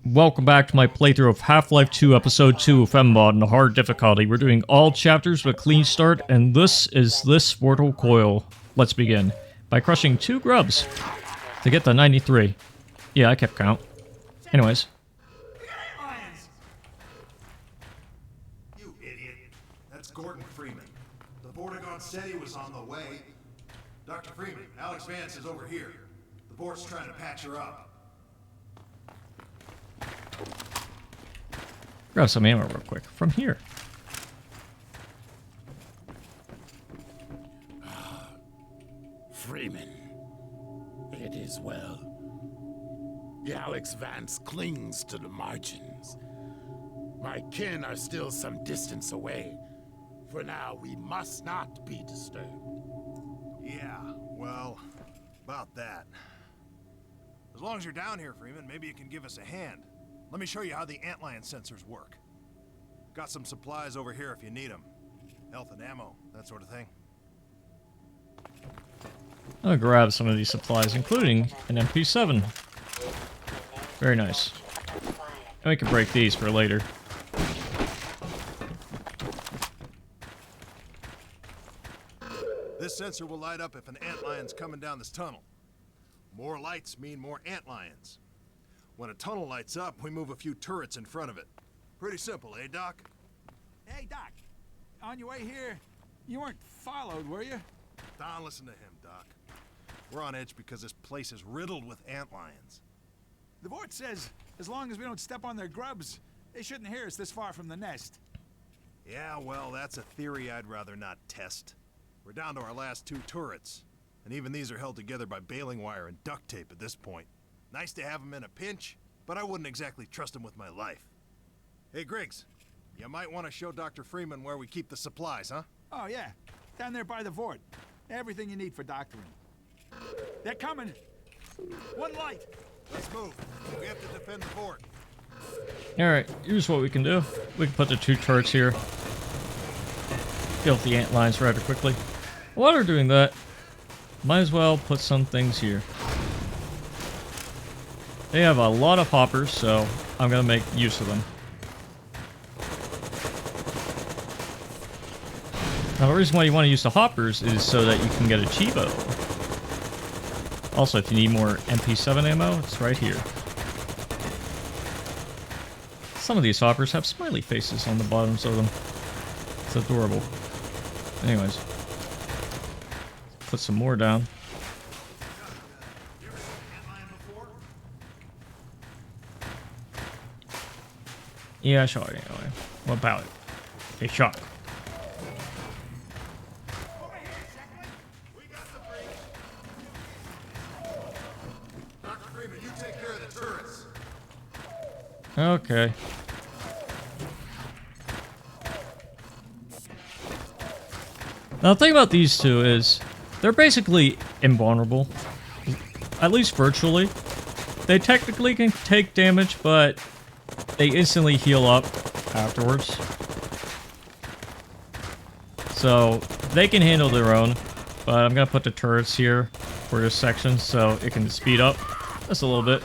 Welcome back to my playthrough of Half-Life 2 Episode 2 of MMod in the hard difficulty. We're doing all chapters with a clean start, and this is this Vortal Coil. Let's begin. By crushing 2 grubs to get to 93. Yeah, I kept count. Anyways. You idiot. That's Gordon Freeman. The Vortigaunt said he was on the way. Dr. Freeman, Alex Vance is over here. The board's trying to patch her up. Grab some ammo real quick from here. Freeman, it is well. Alex Vance clings to the margins. My kin are still some distance away. For now, we must not be disturbed. Yeah, well, about that. As long as you're down here, Freeman, maybe you can give us a hand. Let me show you how the antlion sensors work. Got some supplies over here if you need them. Health and ammo, that sort of thing. I'll grab some of these supplies, including an MP7. Very nice. And we can break these for later. This sensor will light up if an antlion's coming down this tunnel. More lights mean more antlions. When a tunnel lights up, we move a few turrets in front of it. Pretty simple, eh, Doc? Hey, Doc. On your way here, you weren't followed, were you? Don't listen to him, Doc. We're on edge because this place is riddled with antlions. The Vort says as long as we don't step on their grubs, they shouldn't hear us this far from the nest. Yeah, well, that's a theory I'd rather not test. We're down to our last 2 turrets, and even these are held together by baling wire and duct tape at this point. Nice to have them in a pinch, but I wouldn't exactly trust them with my life. Hey, Griggs, you might want to show Dr. Freeman where we keep the supplies, huh? Oh, yeah. Down there by the Vort. Everything you need for doctoring. They're coming. One light. Let's move. We have to defend the fort. Alright, here's what we can do. We can put the 2 turrets here. Kill the antlions rather quickly. While we're doing that, might as well put some things here. They have a lot of hoppers, so I'm going to make use of them. Now, the reason why you want to use the hoppers is so that you can get a cheevo. Also, if you need more MP7 ammo, it's right here. Some of these hoppers have smiley faces on the bottoms of them. It's adorable. Anyways. Put some more down. Yeah, I shot it anyway. What about it? A shot. Dr. Freeman, you take care of the turrets. Okay. Now, the thing about these 2 is they're basically invulnerable. At least virtually. They technically can take damage, but they instantly heal up afterwards. So, they can handle their own, but I'm going to put the turrets here for this section so it can speed up just a little bit.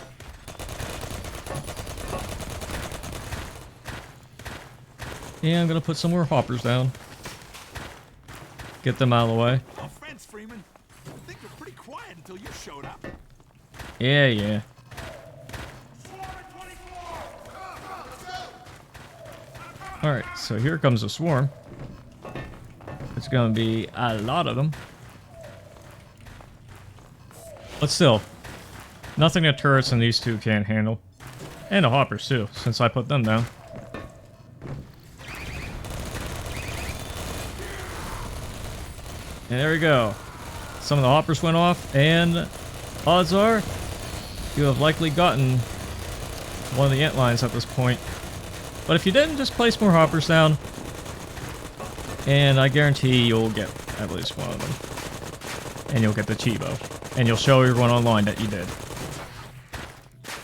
And I'm going to put some more hoppers down. Get them out of the way. No offense, Freeman. I think we're pretty quiet until you showed up. Yeah, yeah. Alright, so here comes a swarm. It's gonna be a lot of them. But still, nothing the turrets and these 2 can't handle. And the hoppers too, since I put them down. And there we go. Some of the hoppers went off, and odds are you have likely gotten one of the antlions at this point. But if you didn't, just place more hoppers down, and I guarantee you'll get at least one of them. And you'll get the cheevo. And you'll show everyone online that you did.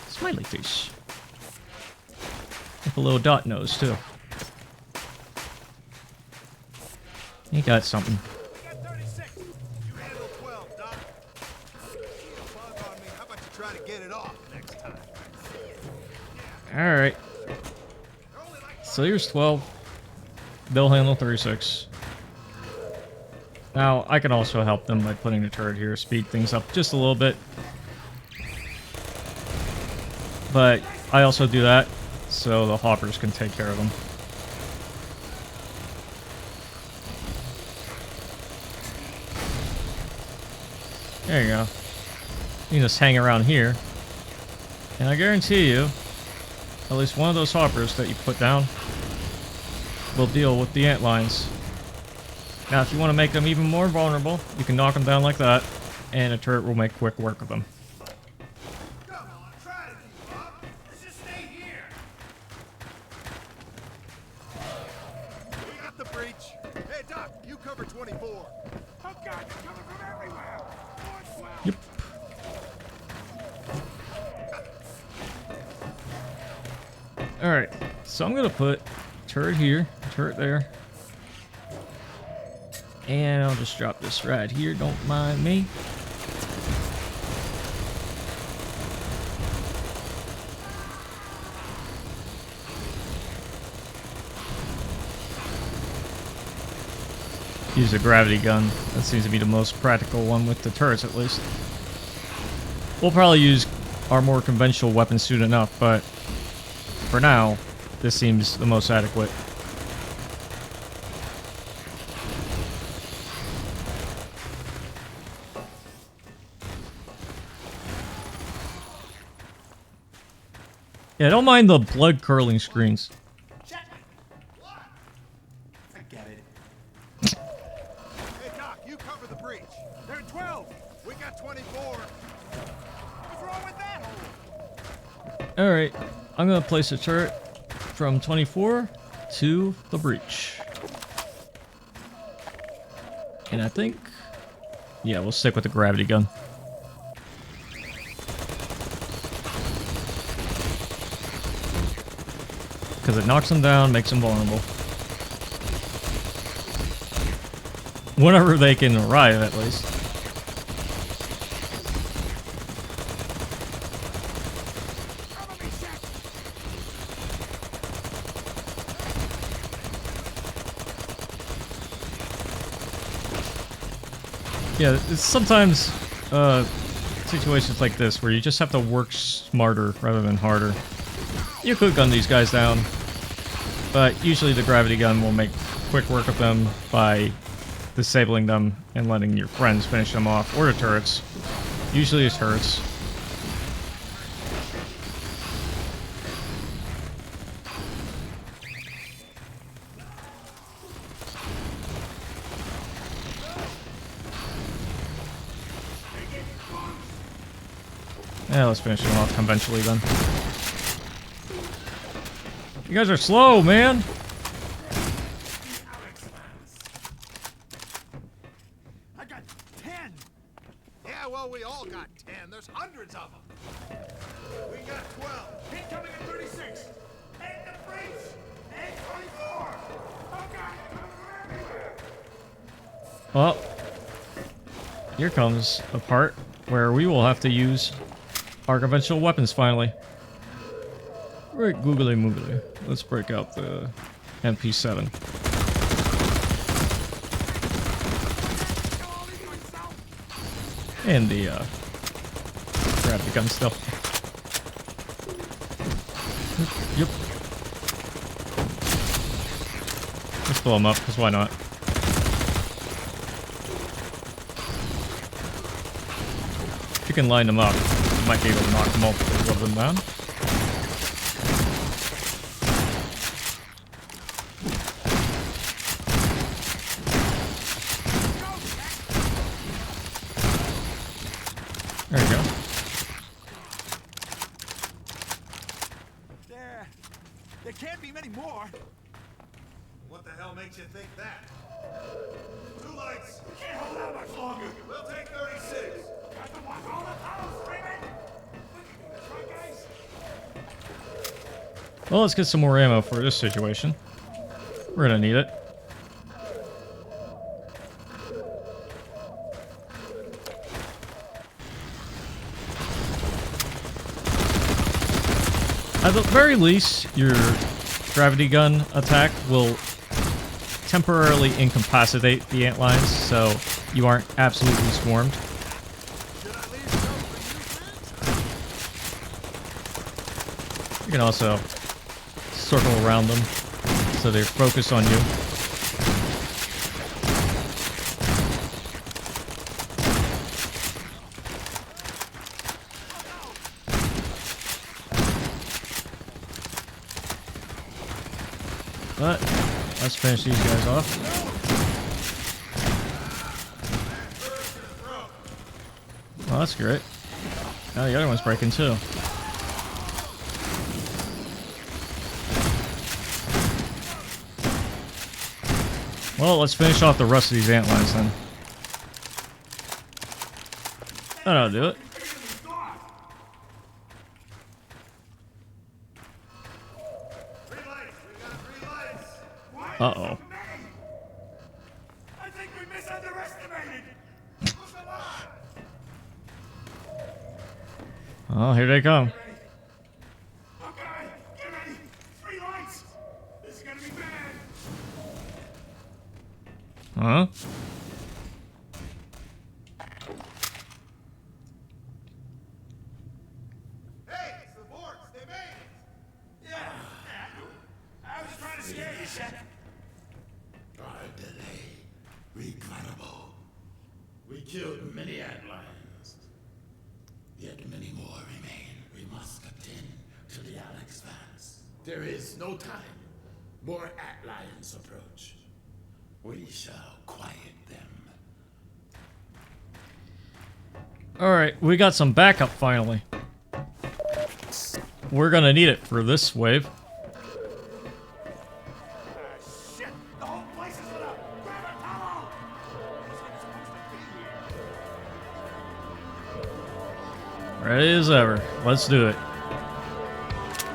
Smiley face. With a little dot nose, too. You got something. We got 36. You handle 12, Doc. See a bug on me. How about you try to get it off next time? Yeah, Alright. So here's 12. They'll handle 36. Now, I can also help them by putting the turret here, speed things up just a little bit. But I also do that so the hoppers can take care of them. There you go. You can just hang around here. And I guarantee you, at least one of those hoppers that you put down will deal with the antlines. Now, if you want to make them even more vulnerable, you can knock them down like that, and a turret will make quick work of them. We got the breach. Hey, Doc, you cover 24. Oh God, they're coming from everywhere. Yep. Alright, so I'm going to put turret here, turret there. And I'll just drop this right here, don't mind me. Use a gravity gun. That seems to be the most practical one with the turrets, at least. We'll probably use our more conventional weapons soon enough, but for now, this seems the most adequate. Yeah, I don't mind the blood curling screens. I get it. Hey, Doc, you cover the breach. They're 12. We got 24. What's wrong with that hole? Alright, I'm gonna place a turret from 24 to the breach. And I think, yeah, we'll stick with the gravity gun. Because it knocks them down, makes them vulnerable. Whenever they can arrive, at least. Yeah, it's sometimes situations like this where you just have to work smarter rather than harder. You could gun these guys down, but usually the gravity gun will make quick work of them by disabling them and letting your friends finish them off, or the turrets. Usually it's turrets. Yeah, let's finish them off conventionally then. You guys are slow, man! I got 10. Yeah, well, we all got 10. There's hundreds of them. We got 12. Incoming at 36. And the breach. And 24. Oh God, coming from everywhere. Well, here comes a part where we will have to use our conventional weapons finally. Right, googly moogly. Let's break out the MP7. And the grab the gun still. Yep. Let's blow them up, because why not? If you can line them up, you might be able to knock multiple of them down. There you go. There can't be many more. What the hell makes you think that? 2 lights. We can't hold out much longer. We'll take 36. Got to watch all the tunnels, Freeman. We can do this, right, guys? Well, let's get some more ammo for this situation. We're gonna need it. At the very least, your gravity gun attack will temporarily incapacitate the antlines, so you aren't absolutely swarmed. You can also circle around them so they're focused on you. But let's finish these guys off. Well, that's great. Now the other one's breaking too. Well, let's finish off the rest of these antlines then. That'll do it. Uh-oh. I think we misunderestimated. Oh, here they come. Okay, get ready. 3 lights. This is gonna be bad. Huh? Hey, it's the Vorts. They made it. Yeah. I was trying to scare you, Chef. Our delay, regrettable. We killed many antlions, yet many more remain. We must attend to the Alex Vance. There is no time. More antlions approach. We shall quiet them. Alright, we got some backup finally. We're gonna need it for this wave. Shit! The whole place is lit up! Grab a towel! This one's supposed to be here. Ready as ever. Let's do it.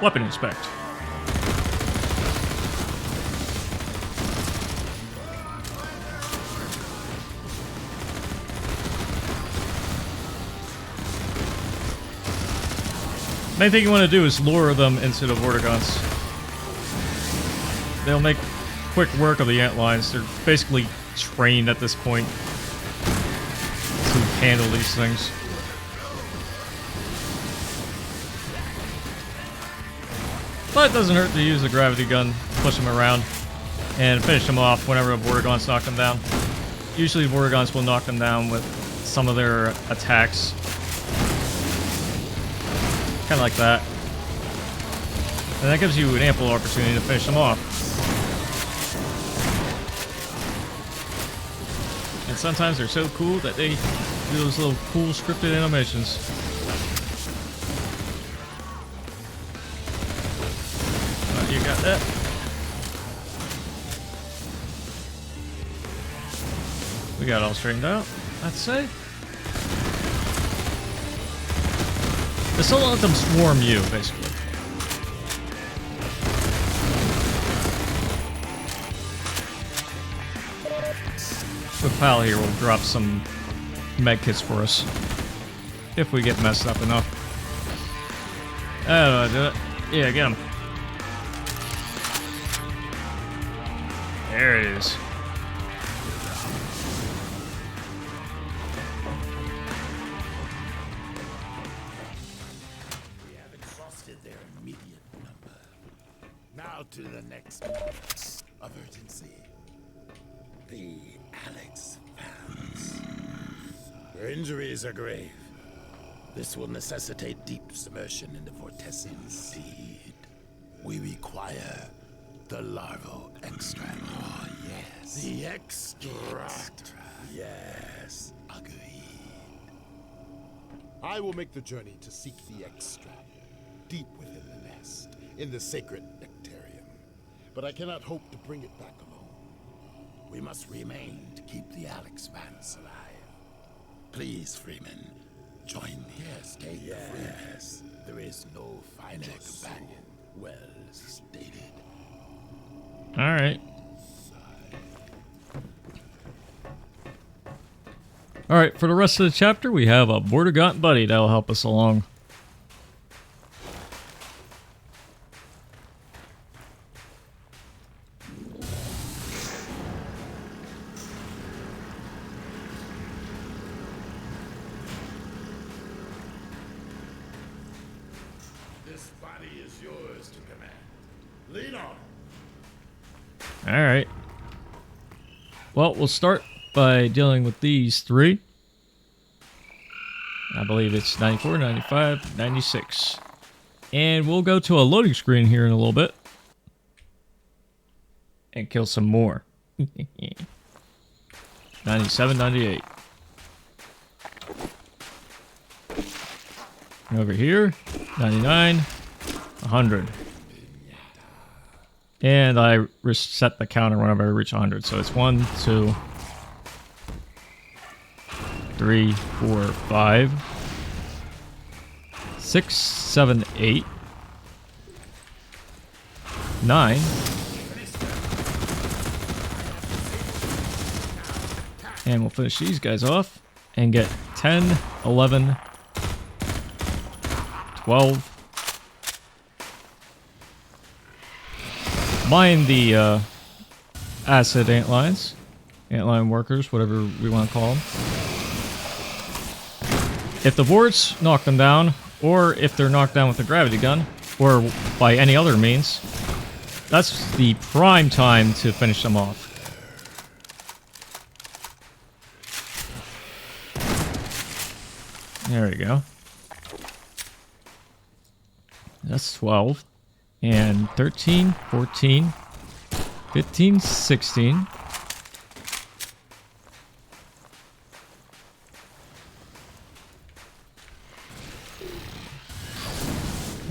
Weapon inspect. Main thing you want to do is lure them into the Vortigaunts. They'll make quick work of the antlines. They're basically trained at this point to handle these things. But it doesn't hurt to use the gravity gun, push them around, and finish them off whenever the Vortigaunts knock them down. Usually Vortigaunts will knock them down with some of their attacks. Kind of like that. And that gives you an ample opportunity to finish them off. And sometimes they're so cool that they do those little cool scripted animations. You got that? We got it all straightened out, I'd say. Just don't let them swarm you, basically. The pal here will drop some medkits for us. If we get messed up enough. Oh, do it. Yeah, get him. There it is. We have exhausted their immediate number. Now to the next of urgency. The Alex Vance. Their injuries are grave. This will necessitate deep submersion into vortices. Indeed. We require the larval extract. Oh, yes. The extract. Yes. Agreed. I will make the journey to seek the extract, deep within the nest, in the sacred nectarium. But I cannot hope to bring it back alone. We must remain to keep the Alex Vance alive. Please, Freeman, join me. Yes, take the Freeman. Yes, there is no finer companion. Well stated. Alright. Alright, for the rest of the chapter, we have a Vortigaunt buddy that'll help us along. This body is yours to command. Lead on. Alright. Well, we'll start by dealing with these three. I believe it's 94, 95, 96. And we'll go to a loading screen here in a little bit. And kill some more. 97, 98. And over here, 99, 100. And I reset the counter whenever I reach 100. So it's 1, 2, 3, 4, 5, 6, 7, 8, 9. And we'll finish these guys off and get 10, 11, 12. Mine the acid antlines, antline workers, whatever we want to call them. If the Vorts knock them down, or if they're knocked down with a gravity gun, or by any other means, that's the prime time to finish them off. There we go. That's 12. And 13, 14, 15, 16.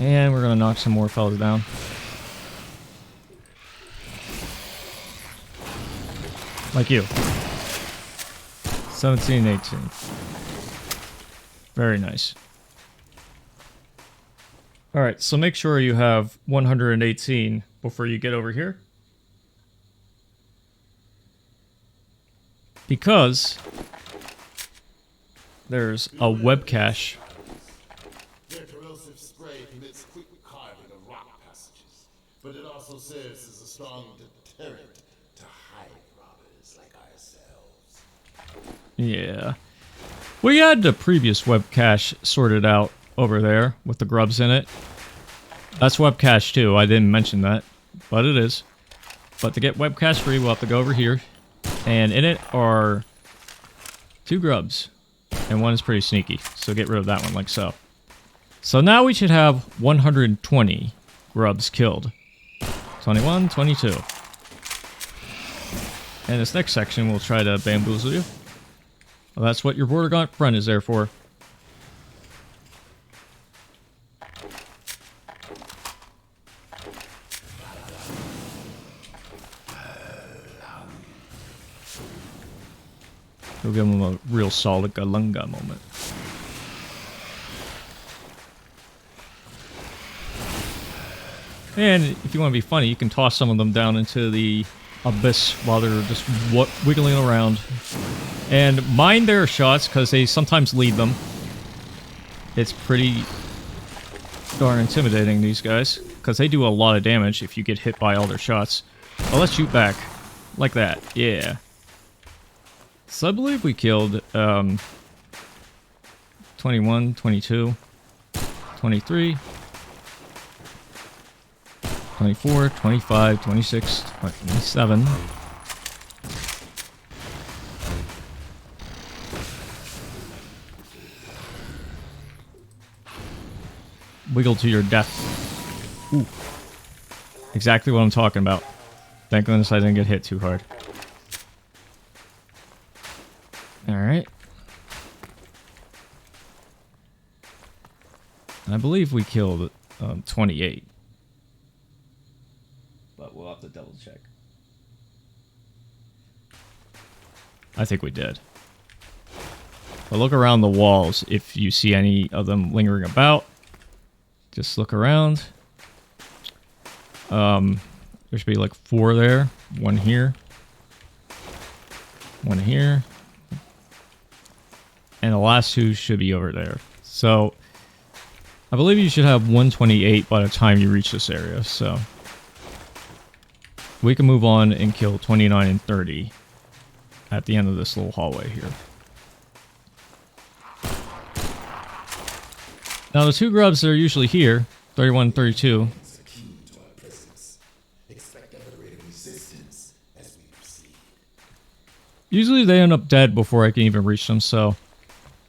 And we're going to knock some more fellas down. Like you. 17, 18. Very nice. Alright, so make sure you have 118 before you get over here. Because there's a web cache. Their corrosive spray commits quick carving of rock passages, but it also serves as a strong deterrent to hive robbers like ourselves. Yeah. We had the previous web cache sorted out over there with the grubs in it. That's web cache too. I didn't mention that, but it is. But to get web cache free, we'll have to go over here. And in it are 2 grubs. And one is pretty sneaky. So get rid of that one like so. So now we should have 120 grubs killed. 21, 22. And this next section we'll try to bamboozle you. Well, that's what your Vortigaunt friend is there for. We'll give him a real solid galunga moment. And if you want to be funny, you can toss some of them down into the abyss while they're just wiggling around. And mind their shots, because they sometimes lead them. It's pretty darn intimidating, these guys. Because they do a lot of damage if you get hit by all their shots. Well, let's shoot back. Like that. Yeah. So I believe we killed 21, 22, 23, 24, 25, 26, 27. Wiggle to your death. Ooh. Exactly what I'm talking about. Thank goodness I didn't get hit too hard. Alright. I believe we killed 28. But we'll have to double check. I think we did. But look around the walls if you see any of them lingering about. Just look around. There should be like 4 there. 1 here. 1 here. And the last 2 should be over there. So, I believe you should have 128 by the time you reach this area, so. We can move on and kill 29 and 30 at the end of this little hallway here. Now the 2 grubs that are usually here, 31, 32. Are keen to our presence. Expect a rate of resistance as we proceed. Usually they end up dead before I can even reach them, so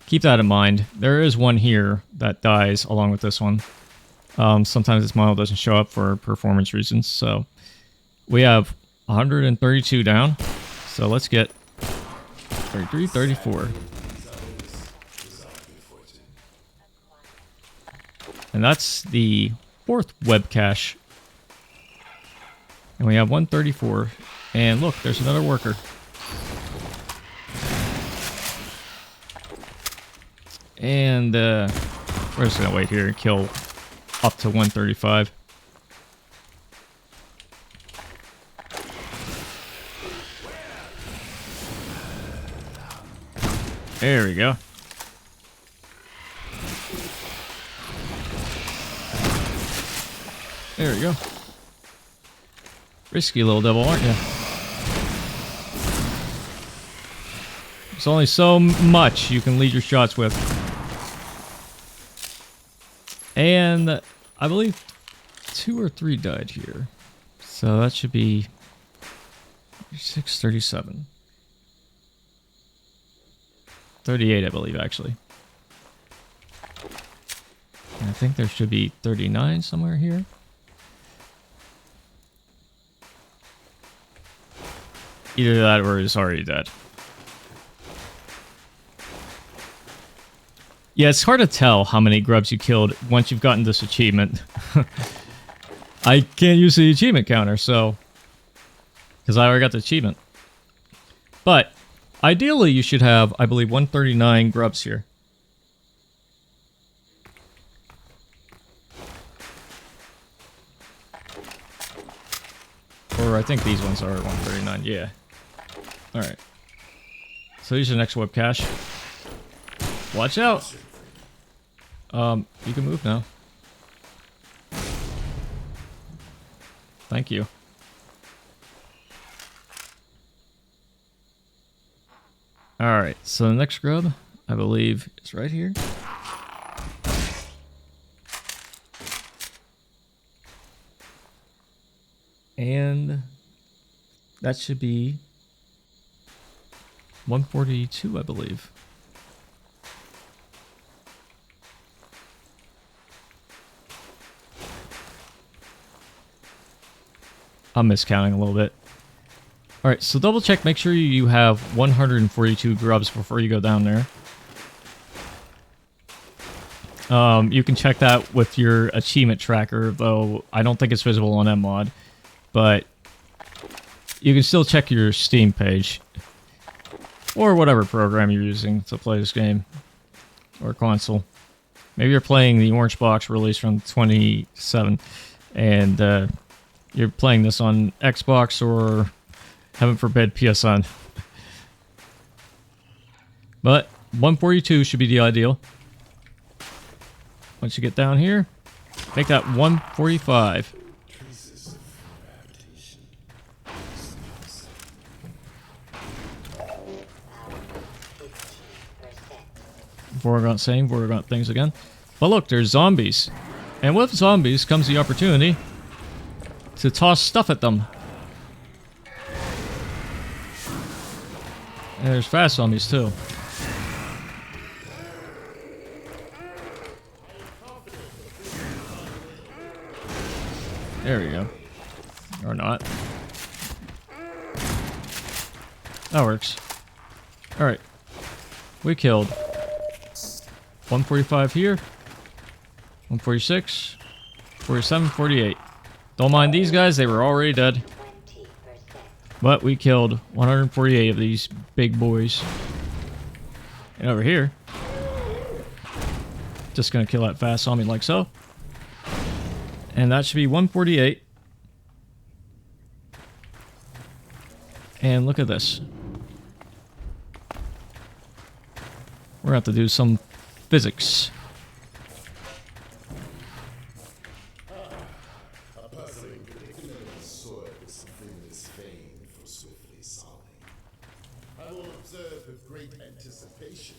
keep that in mind. There is one here that dies along with this one. Sometimes this model doesn't show up for performance reasons, so we have 132 down. So let's get 33, 34. And that's the 4th web cache. And we have 134. And look, there's another worker. And we're just gonna wait here and kill up to 135. There we go. There we go. Risky little devil, aren't you? There's only so much you can lead your shots with. And I believe 2 or 3 died here. So that should be 637. 38, I believe, actually. And I think there should be 39 somewhere here. Either that or it's already dead. Yeah, it's hard to tell how many grubs you killed once you've gotten this achievement. I can't use the achievement counter, so... because I already got the achievement. But, ideally you should have, I believe, 139 grubs here. Or I think these ones are 139, yeah. Alright. So here's the next web cache. Watch out! You can move now. Thank you. Alright, so the next grub, I believe, is right here. And that should be 142, I believe. I'm miscounting a little bit. Alright, so double check, make sure you have 142 grubs before you go down there. You can check that with your achievement tracker, though I don't think it's visible on MMod. But you can still check your Steam page. Or whatever program you're using to play this game. Or console. Maybe you're playing the Orange Box release from 27. And you're playing this on Xbox or, heaven forbid, PSN. But 142 should be the ideal. Once you get down here, make that 145. Vortigaunt saying Vortigaunt things again. But look, there's zombies. And with zombies comes the opportunity to toss stuff at them. And there's fast zombies too. There we go. Or not. That works. Alright. We killed 145 here. 146. 47, 48. Don't mind these guys, they were already dead. But we killed 148 of these big boys. And over here, just gonna kill that fast zombie like so. And that should be 148. And look at this. We're gonna have to do some physics. A puzzling predicament of the sort is something that is famed for swiftly solving. I will observe with great anticipation.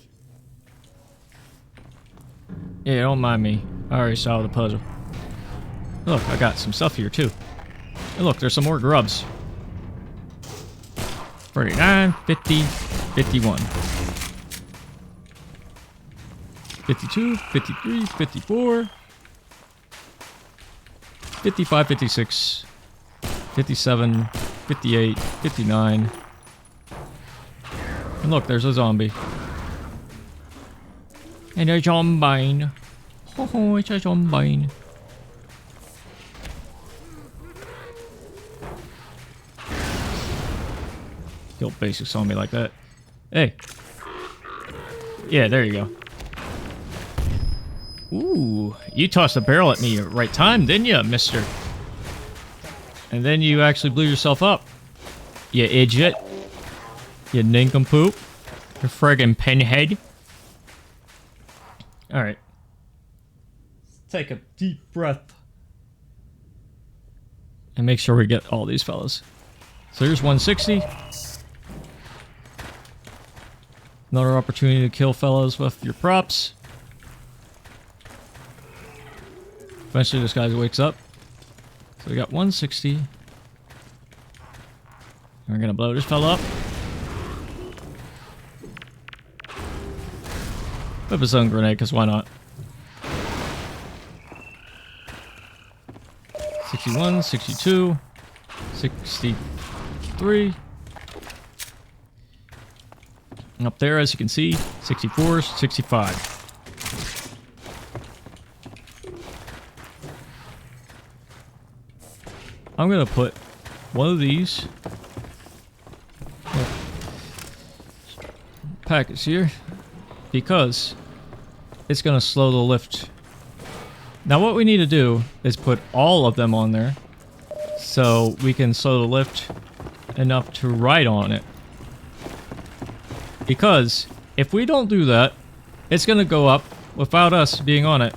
Yeah, don't mind me. I already solved the puzzle. Look, I got some stuff here too. And look, there's some more grubs. 49, 50, 51. 52, 53, 54. 55, 56. 57, 58, 59. And look, there's a zombie. And a zombine. Ho ho, it's a zombine. Kill basic zombie like that. Hey. Yeah, there you go. Ooh, you tossed a barrel at me at the right time, didn't you, mister? And then you actually blew yourself up. You idiot. You nincompoop. You friggin' pinhead. Alright. Take a deep breath. And make sure we get all these fellas. So here's 160. Another opportunity to kill fellas with your props. Eventually this guy wakes up. So we got 160. And we're gonna blow this fella up. With a stun grenade, because why not? 61, 62, 63. And up there, as you can see, 64, 65. I'm gonna put one of these packets here because it's gonna slow the lift. Now what we need to do is put all of them on there so we can slow the lift enough to ride on it. Because if we don't do that, it's gonna go up without us being on it.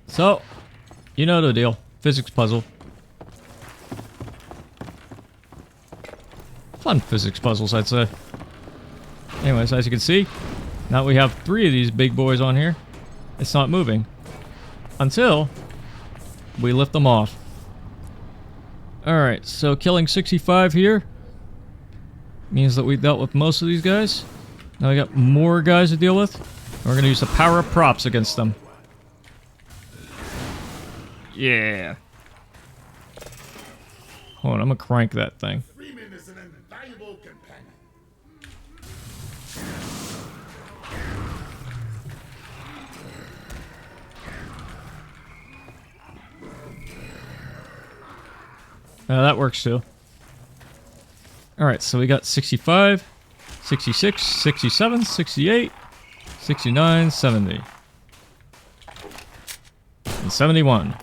So, you know the deal. Physics puzzle. Fun physics puzzles, I'd say. Anyways, as you can see, now we have 3 of these big boys on here. It's not moving. Until we lift them off. Alright, so killing 65 here means that we dealt with most of these guys. Now we got more guys to deal with. We're going to use the power of props against them. Yeah. Hold on, I'm gonna crank that thing. Freeman is an invaluable companion. That works too. Alright, so we got 65, 66, 67, 68, 69, 70. And 71.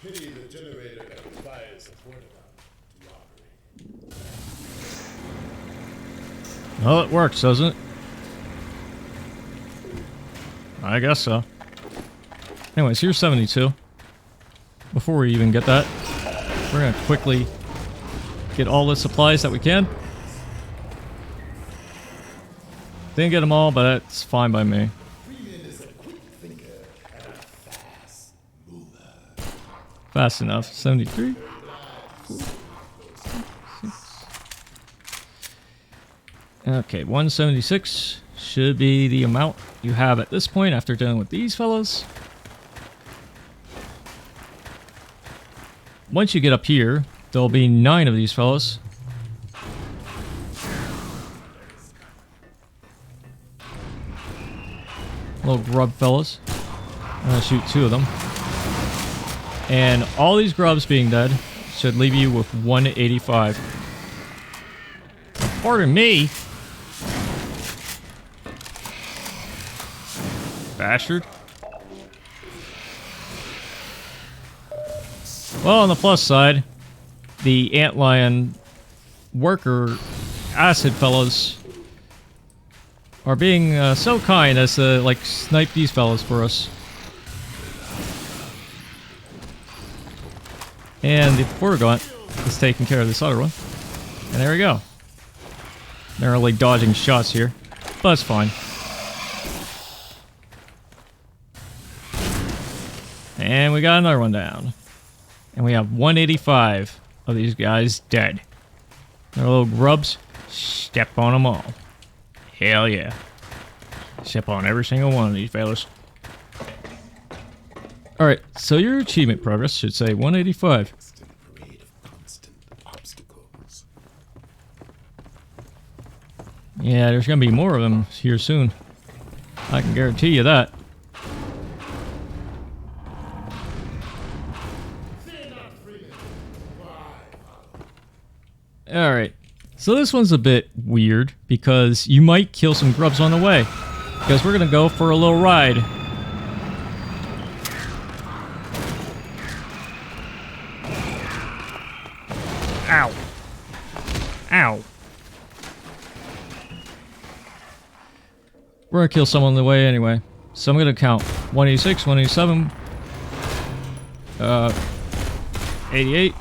Pity the generator that requires the Vortigaunt to operate. Well, it works, doesn't it? I guess so. Anyways, here's 72. Before we even get that, we're gonna quickly get all the supplies that we can. Didn't get them all, but that's fine by me. Fast enough. 73. 4, 6. Okay, 176 should be the amount you have at this point after dealing with these fellows. Once you get up here, there'll be 9 of these fellows. Little grub fellas. I'm gonna shoot 2 of them. And all these grubs being dead should leave you with 185. Pardon me. Bastard. Well, on the plus side, the antlion worker acid fellows are being so kind as to, like, snipe these fellows for us. And the Vortigaunt is taking care of this other one. And there we go. Narrowly dodging shots here. But it's fine. And we got another one down. And we have 185 of these guys dead. They're little grubs. Step on them all. Hell yeah. Step on every single one of these fellas. Alright, so your achievement progress should say 185. Constant parade of constant obstacles. Yeah, there's gonna be more of them here soon. I can guarantee you that. Alright, so this one's a bit weird because you might kill some grubs on the way. Because we're gonna go for a little ride. Ow. Ow. We're gonna kill someone on the way anyway. So I'm gonna count 186, 187, 88.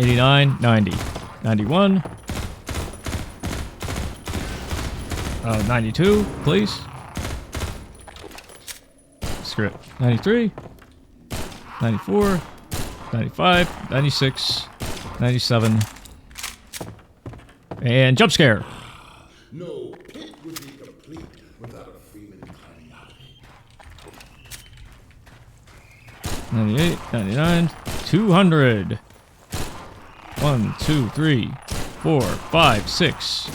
89, 90, 91, 92, please. Screw it. 93, 94, 95, 96, 97, and jump scare. No pit would be complete without a Freeman climbing out of it. 98, 99, 200. 1, 2, 3, 4, 5, 6.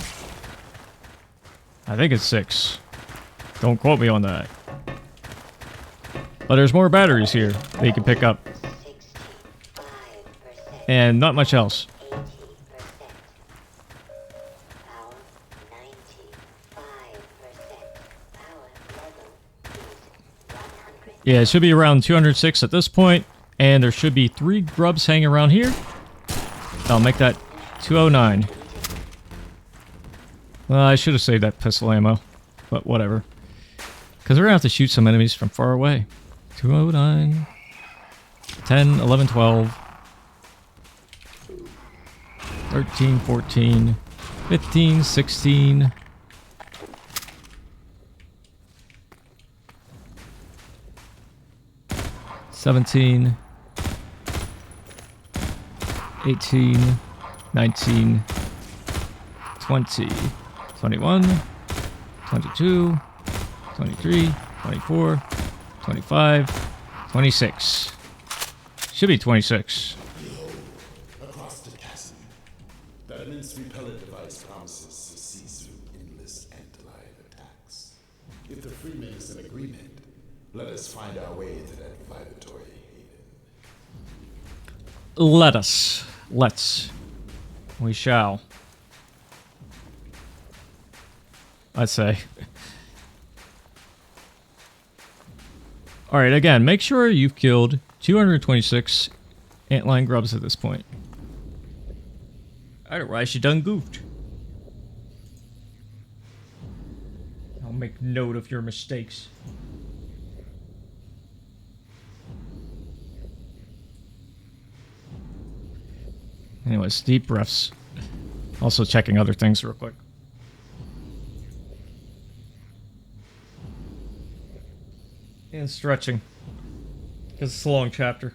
I think it's 6. Don't quote me on that. But there's more batteries here that you can pick up. And not much else. Yeah, it should be around 206 at this point, and there should be 3 grubs hanging around here. I'll make that 209. Well, I should have saved that pistol ammo, but whatever. Because we're going to have to shoot some enemies from far away. 209, 10, 11, 12, 13, 14, 15, 16, 17, 18, 19, 20, 21, 22, 23, 24, 25, 26. Should be 26. Across the chasm, that immense repeller device promises to cease through endless anti-live attacks. If the Freeman is in agreement, let us find our way to that vibratory haven. Let's. We shall. I'd say. Alright, again, make sure you've killed 226 antlion grubs at this point. Otherwise, you done goofed. I'll make note of your mistakes. Anyways, deep breaths. Also checking other things real quick. And stretching. Because it's a long chapter.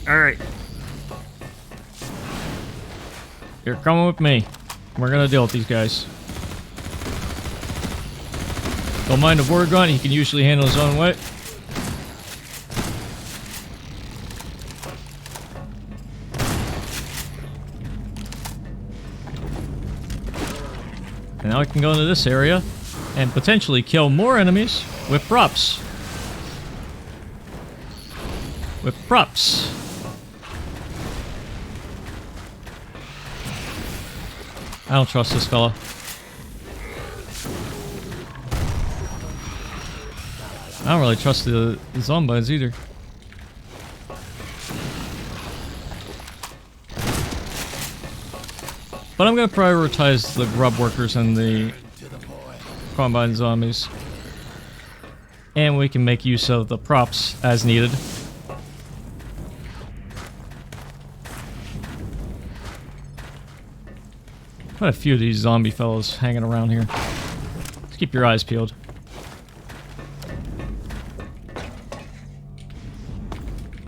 Alright. You're coming with me. We're gonna deal with these guys. Don't mind the Vortigaunt, he can usually handle his own weight. And now I can go into this area and potentially kill more enemies with props. With props. I don't trust this fella. I don't really trust the zombies either. But I'm going to prioritize the grub workers and the combine zombies. And we can make use of the props as needed. Quite a few of these zombie fellows hanging around here. Just keep your eyes peeled.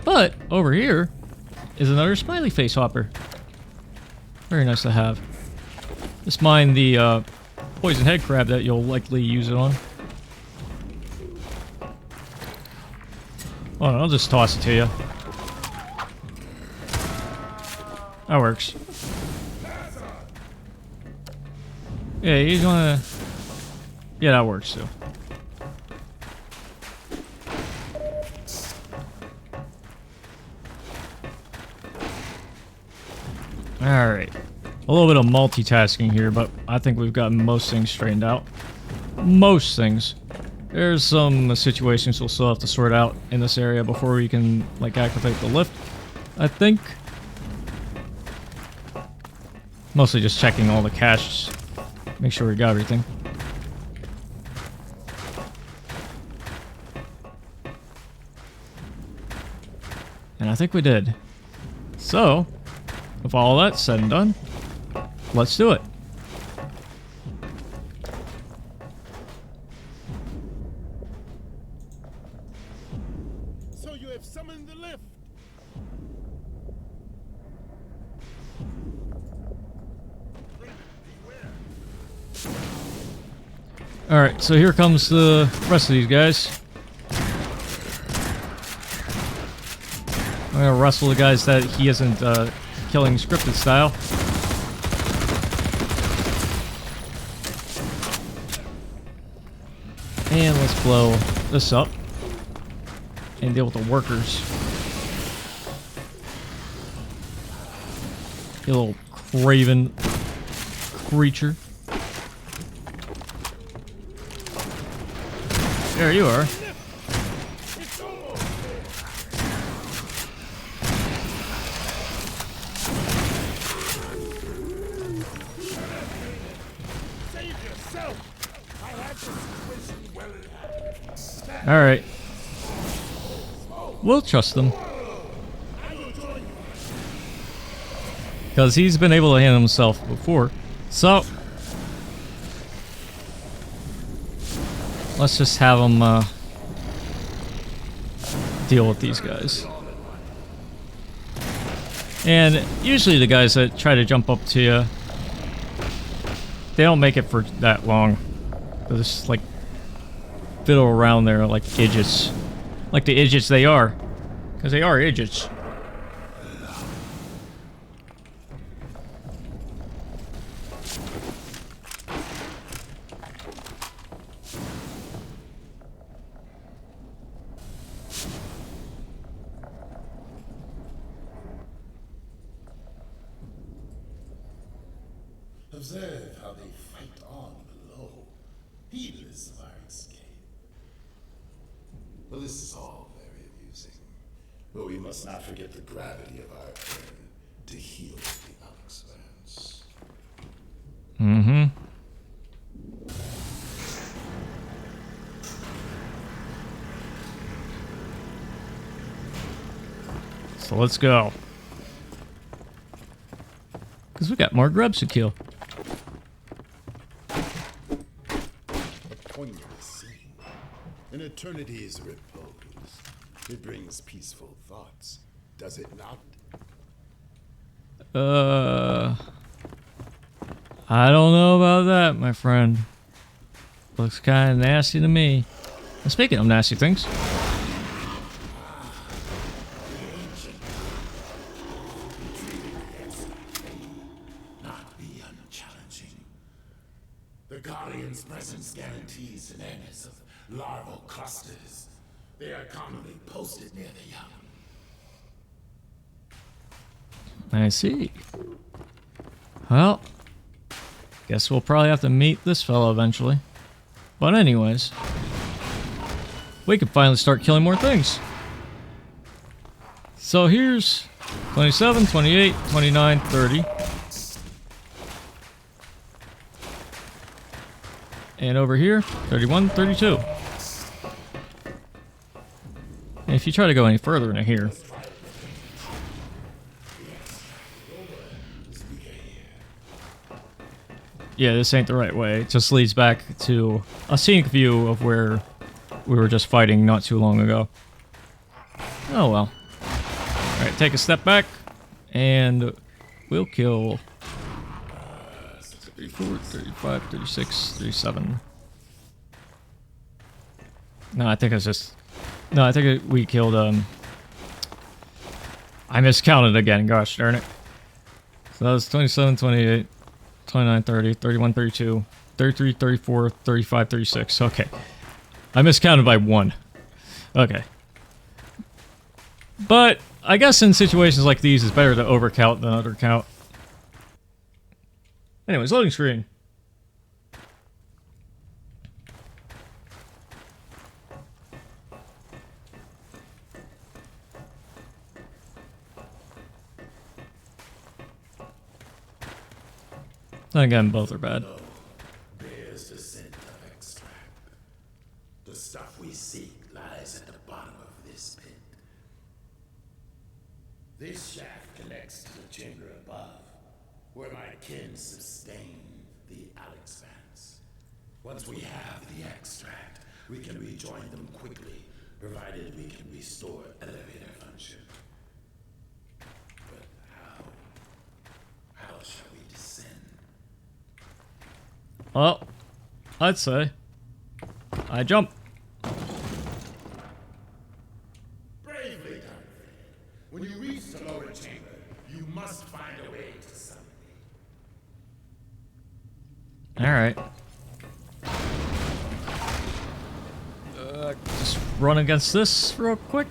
But over here is another smiley face hopper. Very nice to have. Just mind the poison head crab that you'll likely use it on. Oh, no, I'll just toss it to you. That works. Yeah, he's gonna... Yeah, that works too. Alright. A little bit of multitasking here, but I think we've got most things straightened out. Most things. There's some situations we'll still have to sort out in this area before we can, like, activate the lift, I think. Mostly just checking all the caches. Make sure we got everything. And I think we did. So, with all that said and done, let's do it. So you have summoned the lift. Alright, so here comes the rest of these guys. I'm gonna wrestle the guys that he isn't killing scripted style. And let's blow this up and deal with the workers. You little craven creature. There you are. Alright. We'll trust them. Because he's been able to handle himself before. So, let's just have him deal with these guys. And usually the guys that try to jump up to you, they don't make it for that long. They'll just like fiddle around there like idiots. Like the idiots they are. Because they are idiots. Observe how they fight on below, heedless of our escape. Well, this is all very amusing, but we must not forget the gravity of our turn to heal the unexperience. Mm-hmm. So let's go. Because we got more grubs to kill. A poignant scene. An eternity's repose. It brings peaceful thoughts, does it not? I don't know about that, my friend. Looks kind of nasty to me. And speaking of nasty things, Not beyond challenging. The Guardian's presence guarantees an awareness of larval clusters. They are commonly posted near the young. I see. Well, guess we'll probably have to meet this fellow eventually. But anyways, we can finally start killing more things. So here's 27, 28, 29, 30. And over here, 31, 32. And if you try to go any further into here, yeah, this ain't the right way. It just leads back to a scenic view of where we were just fighting not too long ago. Oh well. Alright, take a step back, and we'll kill 34, 35, 36, 37. No, I think it's just... No, I think we killed, I miscounted again, gosh darn it. So that was 27, 28, 29, 30, 31, 32, 33, 34, 35, 36. Okay. I miscounted by 1. Okay. But I guess in situations like these, it's better to overcount than undercount. Anyways, loading screen. Then again, both are bad. There's the scent of extract. The stuff we seek lies at the bottom of this pit. This shaft connects to the chamber above, where my kin sustain the Alex Vance. Once we have the extract, we can rejoin them quickly, provided we can restore elevator function. But how? How shall we descend? Well, I'd say I jump. Bravely done. When you reach the lower chamber, you must find a way to summon me. Alright. Just run against this real quick.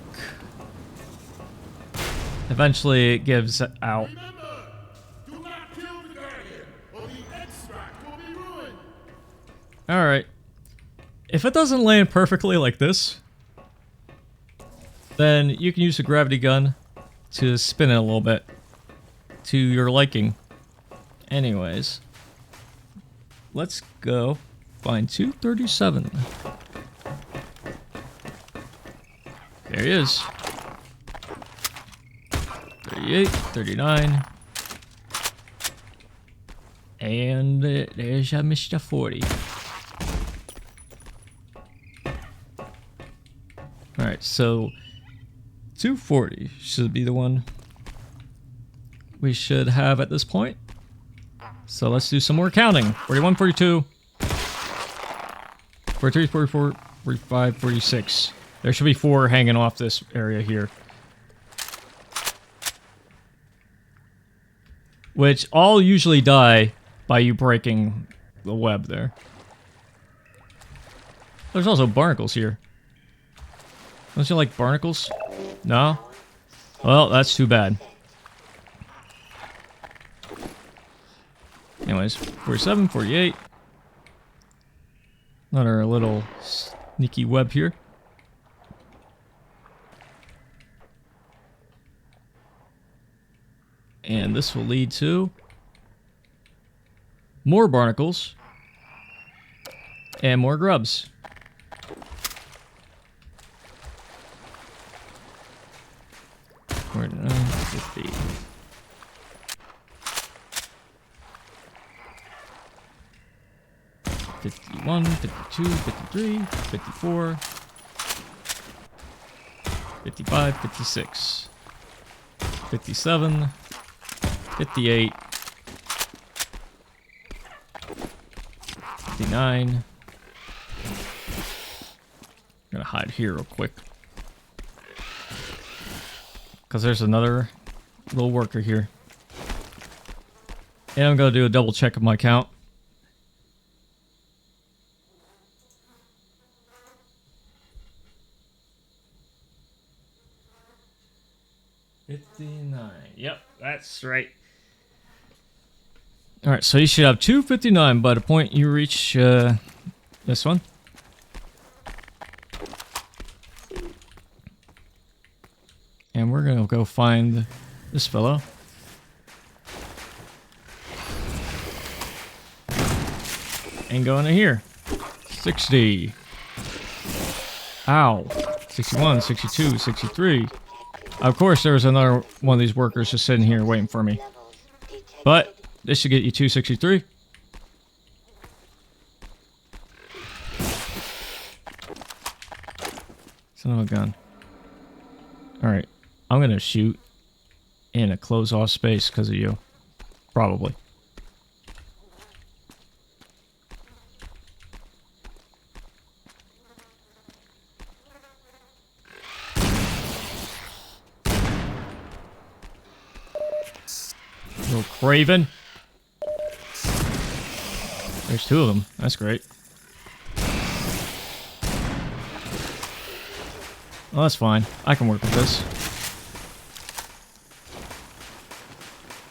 Eventually it gives out. Remember, do not kill the Guardian, or the extract will be ruined. Alright. If it doesn't land perfectly like this, then you can use a gravity gun to spin it a little bit to your liking. Anyways, let's go find 237. There he is. 38, 39. And there's Mr. 40. Alright, so 240 should be the one we should have at this point. So let's do some more counting. 41, 42, 43, 44, 45, 46. There should be 4 hanging off this area here. Which all usually die by you breaking the web there. There's also barnacles here. Don't you like barnacles? No? Well, that's too bad. Anyways, 47, 48. Another little sneaky web here. And this will lead to more barnacles and more grubs. Where did I 50? $51, $52, $53, $54, $55, $56, $57, $58, $59. I'm gonna hide here real quick. Because there's another little worker here. And I'm gonna do a double check of my count. Yep, that's right. Alright, so you should have 259 by the point you reach this one. And we're gonna go find this fellow. And go into here. 60. Ow. 61, 62, 63. Of course, there was another one of these workers just sitting here waiting for me. But this should get you 263. Son of a gun. Alright. I'm going to shoot in a close-off space because of you. Probably. Little Craven. There's two of them. That's great. Well, that's fine. I can work with this.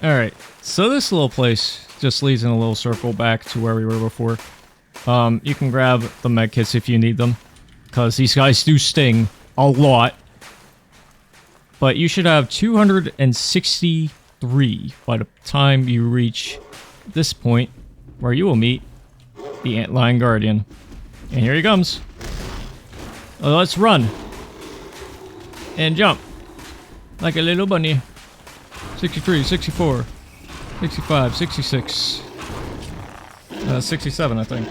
Alright. So this little place just leads in a little circle back to where we were before. You can grab the medkits if you need them, because these guys do sting a lot. But you should have 263 by the time you reach this point, where you will meet the Antlion Guardian. And here he comes. Let's run. And jump. Like a little bunny. 63, 64, 65, 66. 67, I think.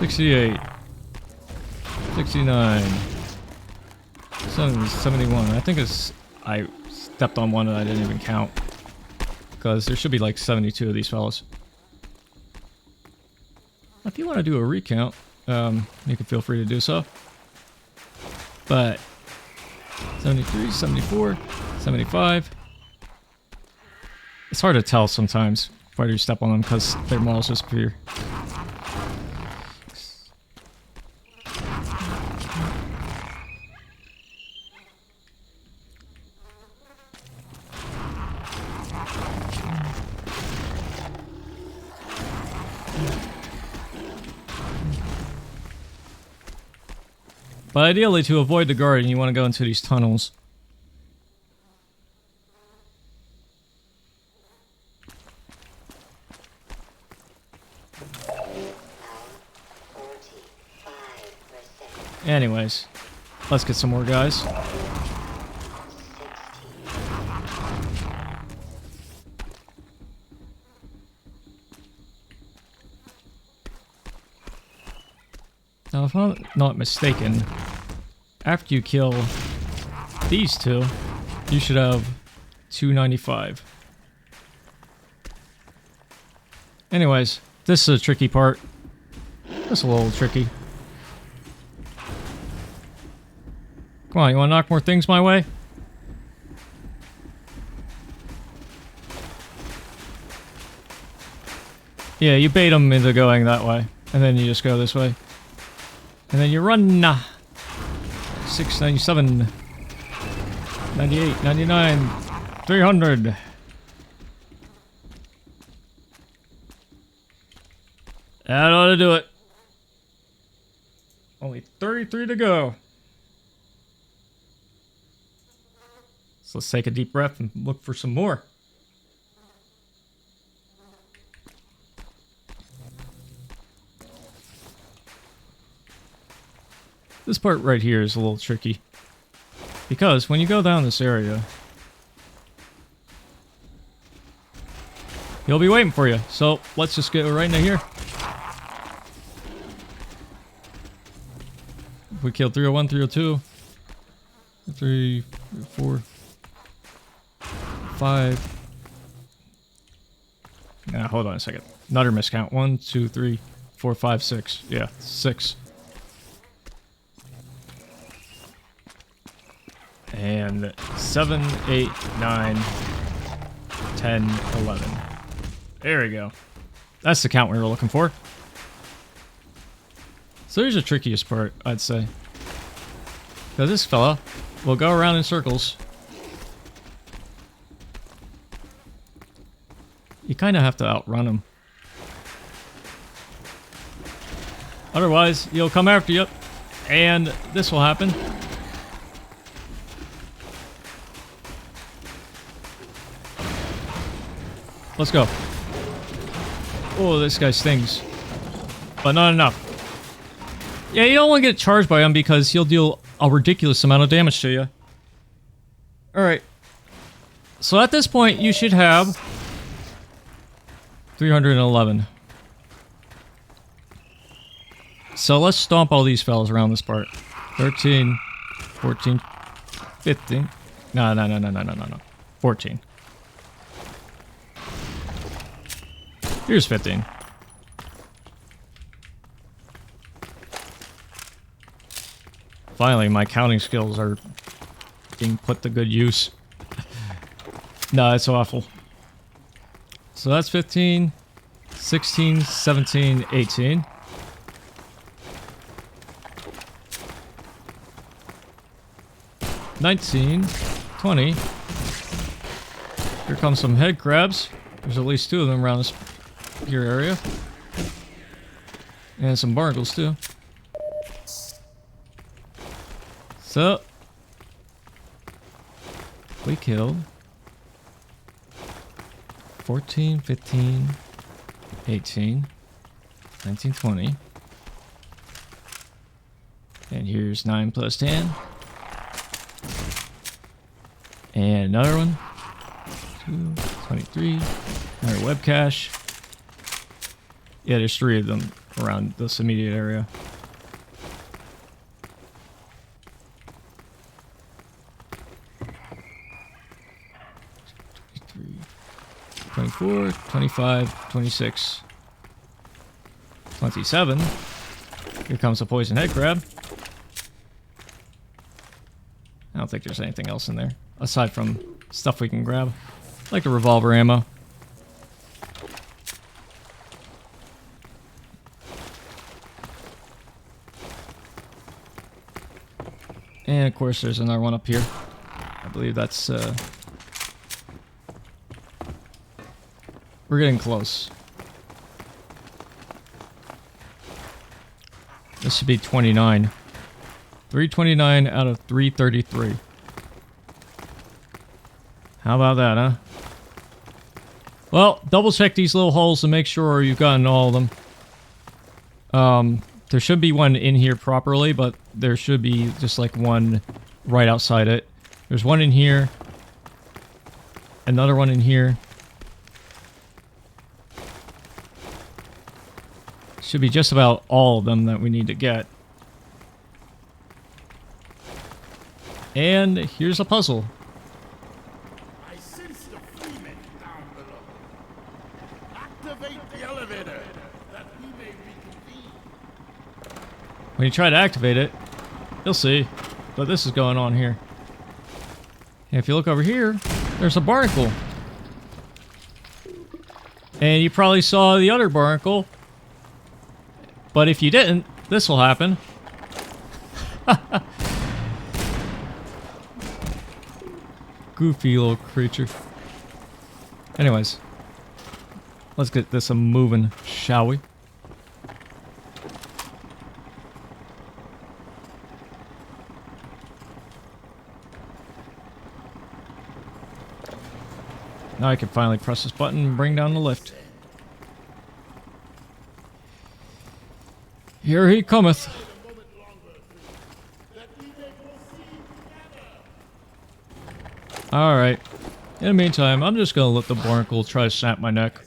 68. 69. 70, 71. I think it's... I stepped on one that I didn't even count. Because there should be like 72 of these fellas. If you want to do a recount, you can feel free to do so. But 73, 74, 75. It's hard to tell sometimes if I do step on them because their models disappear. But ideally, to avoid the Guardian, you want to go into these tunnels. Anyways, let's get some more guys. Now, if I'm not mistaken, after you kill these two, you should have 295. Anyways, this is a tricky part. Just a little tricky. Come on, you want to knock more things my way? Yeah, you bait them into going that way, and then you just go this way. And then you run. 697, 98, 99, 300. That ought to do it. Only 33 to go. So let's take a deep breath and look for some more. This part right here is a little tricky. Because when you go down this area, he'll be waiting for you. So let's just get right into here. If we killed 301, 302, 3, 4, 5. Now hold on a second. Another miscount. 1, 2, 3, 4, 5, 6. Yeah, 6. And 7, 8, 9, 10, 11. There we go. That's the count we were looking for. So here's the trickiest part, I'd say. Because this fella will go around in circles. You kind of have to outrun him. Otherwise, he'll come after you. And this will happen. Let's go. Oh, this guy stings. but not enough. Yeah, you don't want to get charged by him because he'll deal a ridiculous amount of damage to you. Alright. So at this point, you should have 311. So let's stomp all these fellas around this part. 13, 14, 15. No. 14. Here's 15. Finally, my counting skills are being put to good use. No, it's awful. So that's 15, 16, 17, 18. $19, $20. Here comes some head crabs. There's at least 2 of them around this here area. And some barnacles too. So we killed 14, 15, 18, 19, 20. And here's 9 plus 10. And another one. 2, 23. Another web cache. Yeah, there's 3 of them around this immediate area. 24, 25, 26, 27. Here comes a poison head crab. I don't think there's anything else in there, aside from stuff we can grab, like the revolver ammo. And of course there's another one up here. I believe that's, we're getting close. This should be 29. 329 out of 333. How about that, huh? Well, double check these little holes to make sure you've gotten all of them. There should be one in here properly, but there should be just like one right outside it. There's one in here. Another one in here. Should be just about all of them that we need to get. And here's a puzzle. I sense the freemen down below. Activate the elevator that we may reconvene. When you try to activate it, you'll see. But this is going on here. And if you look over here, there's a barnacle. And you probably saw the other barnacle. But if you didn't, this will happen. Goofy little creature. Anyways. Let's get this moving, shall we? Now I can finally press this button and bring down the lift. Here he cometh. Alright. In the meantime, I'm just gonna let the barnacle try to snap my neck.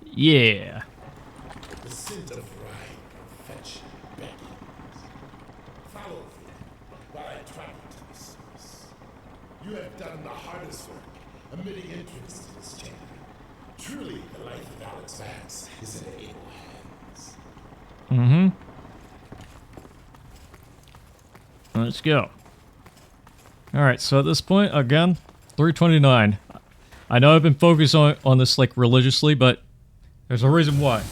Yeah. The scent of rhyme, perfection, beckons. Follow me while I travel to the source. You have done the hardest work, admitting entrance to this chamber. Truly, the life of Alex Vance is in able hands. Mm-hmm. Let's go. Alright, so at this point, again, 329. I know I've been focused on this, like, religiously, but there's a reason why.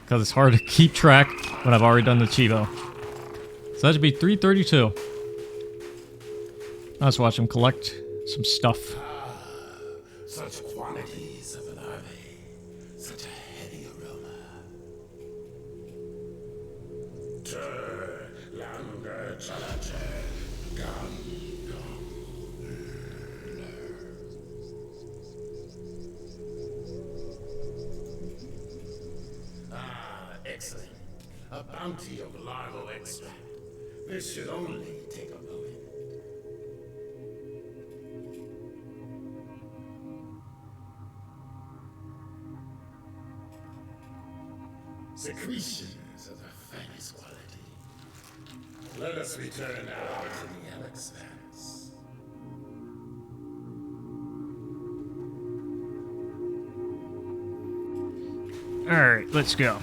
Because it's hard to keep track when I've already done the Chivo. So that should be 332. Let's watch him collect some stuff. Such quantities of an army, such a heady aroma. Ter langer chalache gam. Ah, excellent. A bounty of larval extract. This should only take a moment. Secretions of the finest quality. Let us return now to the Alex Vance. Alright, let's go.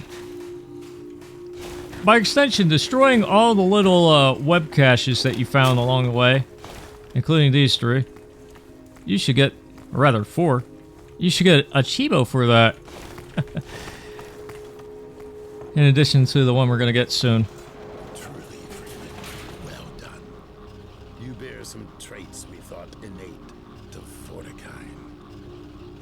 By extension, destroying all the little web caches that you found along the way, including these 3, you should get, or rather 4, you should get a Chibo for that. In addition to the one we're going to get soon. Truly, Freeman, well done. You bear some traits we thought innate to Vortigaunt.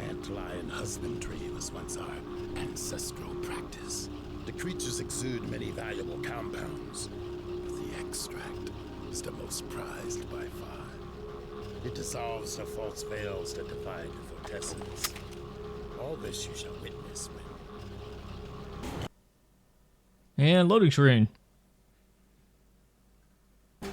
Antlion husbandry was once our ancestral practice. The creatures exude many valuable compounds, but the extract is the most prized by far. It dissolves the false veils that divide the vortessence. All this you shall witness when... And loading screen. No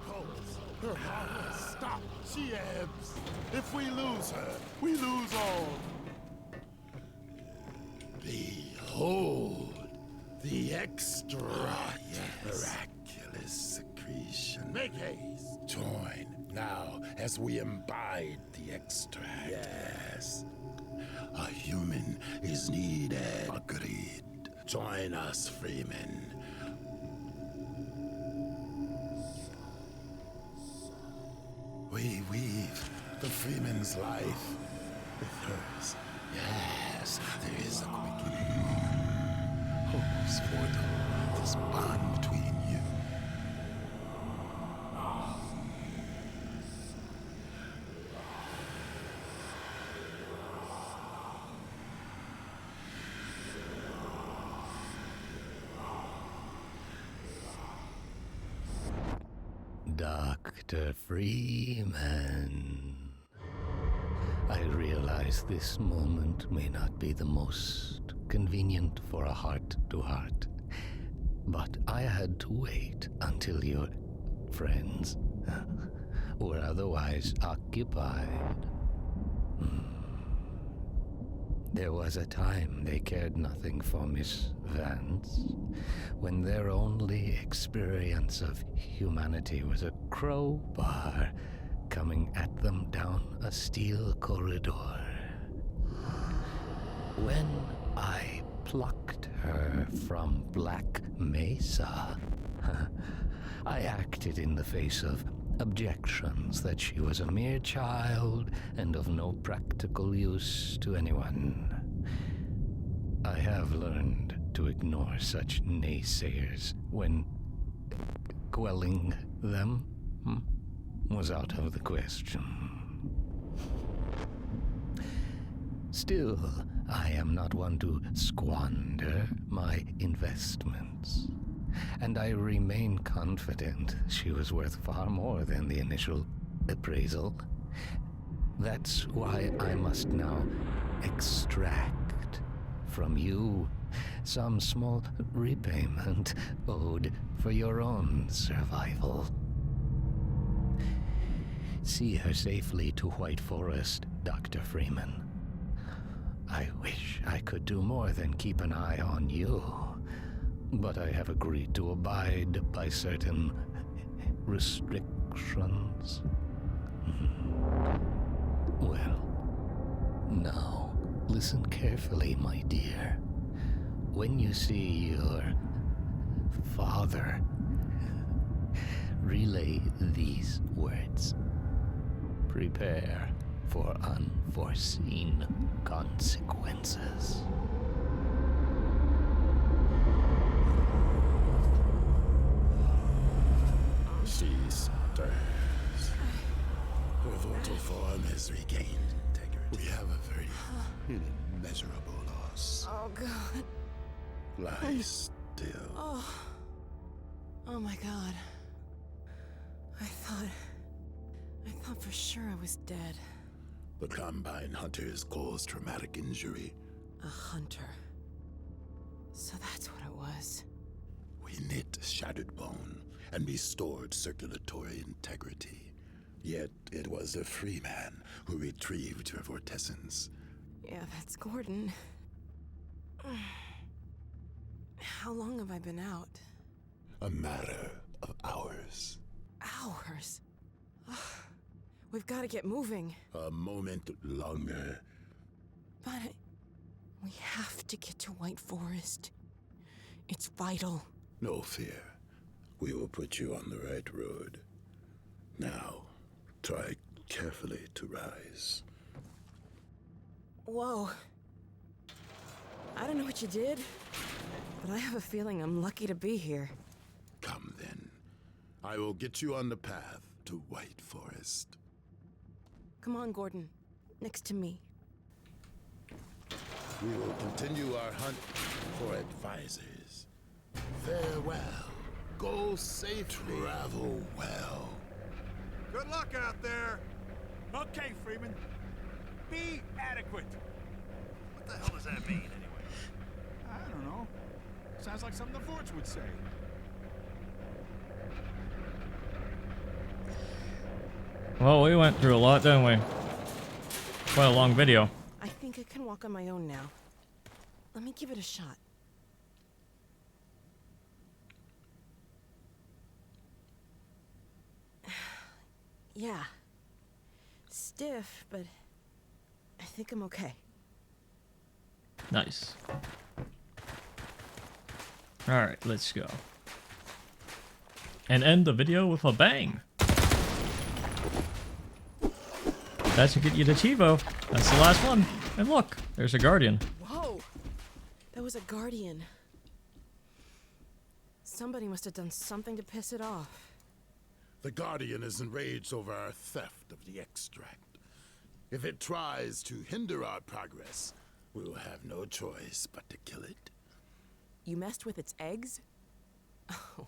pulse. Her heart will stop. She ebbs. If we lose her, we lose all. Behold, the extract. Miraculous secretion. Make haste. Join now as we imbibe the extract. Yes. A human is needed. Agreed. Join us, Freeman. We weave the Freeman's life with hers. Yes, there is a quickening. Hope's Vortal, this bond between you. Dr. Freeman. I realize this moment may not be the most convenient for a heart-to-heart, but I had to wait until your friends were otherwise occupied. There was a time they cared nothing for Miss Vance, when their only experience of humanity was a crowbar coming at them down a steel corridor. When I plucked her from Black Mesa, I acted in the face of objections that she was a mere child and of no practical use to anyone. I have learned to ignore such naysayers when quelling them was out of the question. Still, I am not one to squander my investments, and I remain confident she was worth far more than the initial appraisal. That's why I must now extract from you some small repayment owed for your own survival. See her safely to White Forest, Dr. Freeman. I wish I could do more than keep an eye on you, but I have agreed to abide by certain restrictions. Well, now, listen carefully, my dear. When you see your father, relay these words. Prepare for unforeseen consequences. She stirs. Her vortal form has regained integrity. We Oh, God. Lie still. Oh my God. I thought for sure I was dead. The Combine Hunters caused traumatic injury. A hunter. So that's what it was. We knit shattered bone and restored circulatory integrity. Yet it was a free man who retrieved your vortessence. Yeah, that's Gordon. How long have I been out? A matter of hours. Hours? We've got to get moving. A moment longer. But we have to get to White Forest. It's vital. No fear. We will put you on the right road. Now, try carefully to rise. Whoa. I don't know what you did, but I have a feeling I'm lucky to be here. Come then. I will get you on the path to White Forest. Come on, Gordon. Next to me. We will continue our hunt for advisors. Farewell. Go safely. Travel well. Good luck out there. Okay, Freeman. Be adequate. What the hell does that mean, anyway? I don't know. Sounds like something the Vorts would say. Well, we went through a lot, didn't we? Quite a long video. I think I can walk on my own now. Let me give it a shot. Yeah. Stiff, but I think I'm okay. Nice. Alright, let's go. And end the video with a bang. That should get you to Chivo. That's the last one. And look, there's a guardian. Whoa! That was a guardian. Somebody must have done something to piss it off. The Guardian is enraged over our theft of the extract. If it tries to hinder our progress, we will have no choice but to kill it. You messed with its eggs? Oh,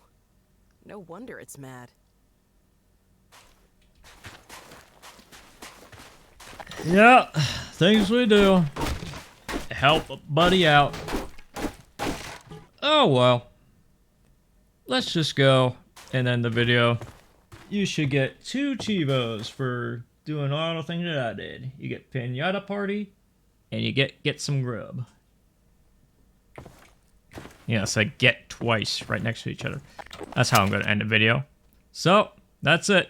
no wonder it's mad. Yeah, things we do. Help a buddy out. Oh well. Let's just go and end the video. You should get 2 Chivos for doing all the things that I did. You get Pinata Party, and you get some grub. Yes, I get twice right next to each other. That's how I'm going to end the video. So, that's it.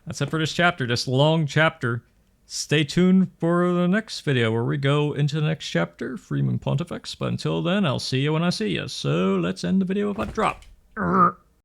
That's it for this chapter, this long chapter. Stay tuned for the next video where we go into the next chapter, Freeman Pontifex. But until then, I'll see you when I see you. So, let's end the video with a drop.